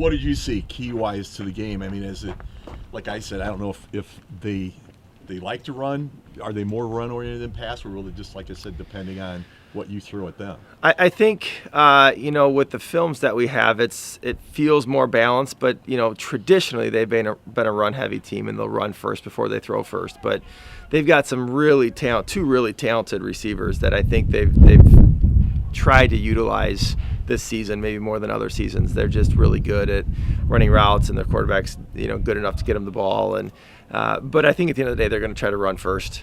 What did you see key-wise to the game? I mean, is it, like I said, I don't know if they like to run. Are they more run-oriented than pass, or really just, like I said, depending on what you throw at them? I think, with the films that we have, it feels more balanced. But, traditionally they've been a run-heavy team, and they'll run first before they throw first. But they've got some two really talented receivers that I think they've tried to utilize this season, maybe more than other seasons. They're just really good at running routes, and their quarterback's good enough to get them the ball. And but I think at the end of the day, they're going to try to run first.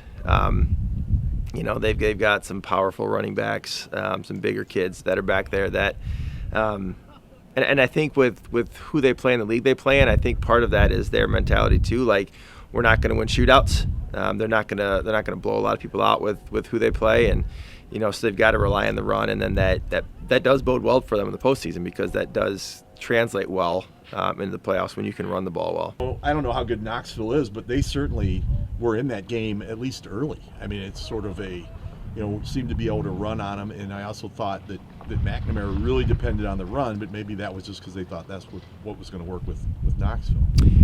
They've got some powerful running backs, some bigger kids that are back there that, and I think with who they play in the league they play in, I think part of that is their mentality too. Like, we're not going to win shootouts. They're not gonna blow a lot of people out with who they play, and so they've got to rely on the run, and then that does bode well for them in the postseason, because that does translate well into the playoffs when you can run the ball well. Well, I don't know how good Knoxville is, but they certainly were in that game at least early. I mean, it's sort of seemed to be able to run on them, and I also thought that McNamara really depended on the run, but maybe that was just because they thought that's what was going to work with Knoxville.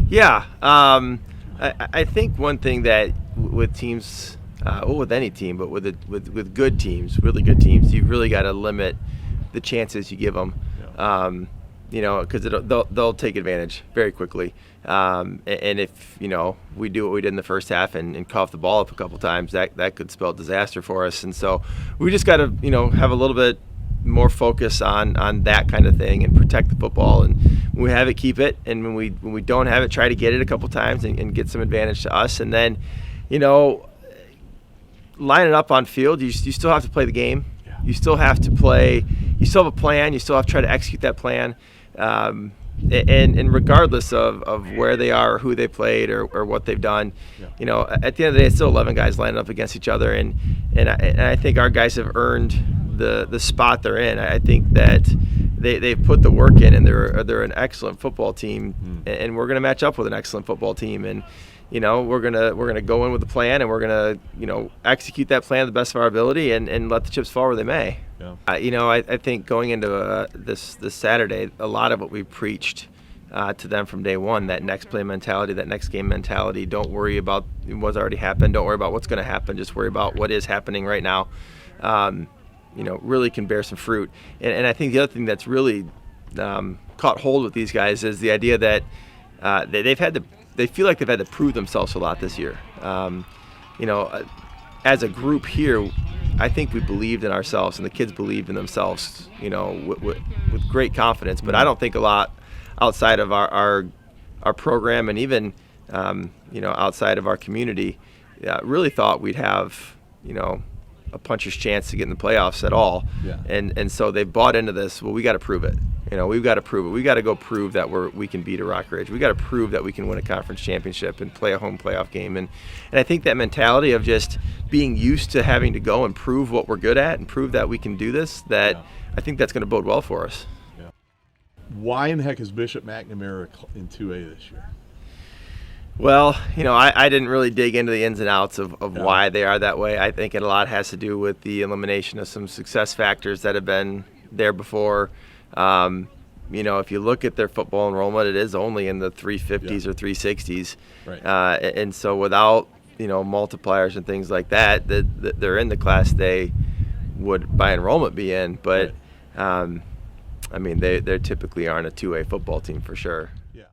Yeah, I think one thing that with teams, with any team, but with good teams, really good teams, you've really got to limit the chances you give them. Yeah. Because they'll take advantage very quickly. And if we do what we did in the first half and cough the ball up a couple times, that could spell disaster for us. And so we just got to have a little bit more focus on that kind of thing and protect the football. And when we have it, keep it. And when we don't have it, try to get it a couple times and get some advantage to us. And then line it up on field. You still have to play the game. Yeah. You still have to play. You still have a plan. You still have to try to execute that plan. And regardless of where they are, or who they played, or what they've done, yeah. At the end of the day, it's still 11 guys lining up against each other, and I think our guys have earned the spot they're in. I think that they've put the work in, and they're an excellent football team, and we're going to match up with an excellent football team, and we're gonna go in with a plan, and we're gonna execute that plan to the best of our ability, and let the chips fall where they may. Yeah. I think going into this Saturday, a lot of what we preached to them from day one, that next play mentality, that next game mentality. Don't worry about what's already happened. Don't worry about what's going to happen. Just worry about what is happening right now. Really can bear some fruit. And I think the other thing that's really caught hold with these guys is the idea that they feel like they've had to prove themselves a lot this year. As a group here, I think we believed in ourselves, and the kids believed in themselves, with great confidence. But I don't think a lot outside of our program, and even outside of our community, really thought we'd have a puncher's chance to get in the playoffs at all. Yeah. And so they bought into this. Well, we got to prove it. We've got to prove it. We got to go prove that we can beat a Rock Ridge. We got to prove that we can win a conference championship and play a home playoff game. And I think that mentality of just being used to having to go and prove what we're good at and prove that we can do this, I think that's going to bode well for us. Yeah. Why in the heck is Bishop McNamara in 2A this year? Well, I didn't really dig into the ins and outs of why they are that way. I think a lot has to do with the elimination of some success factors that have been there before. If you look at their football enrollment, it is only in the 350s or 360s. Right. And so without, multipliers and things like that, they're in the class they would by enrollment be in. But, right. They typically aren't a 2A football team for sure. Yeah.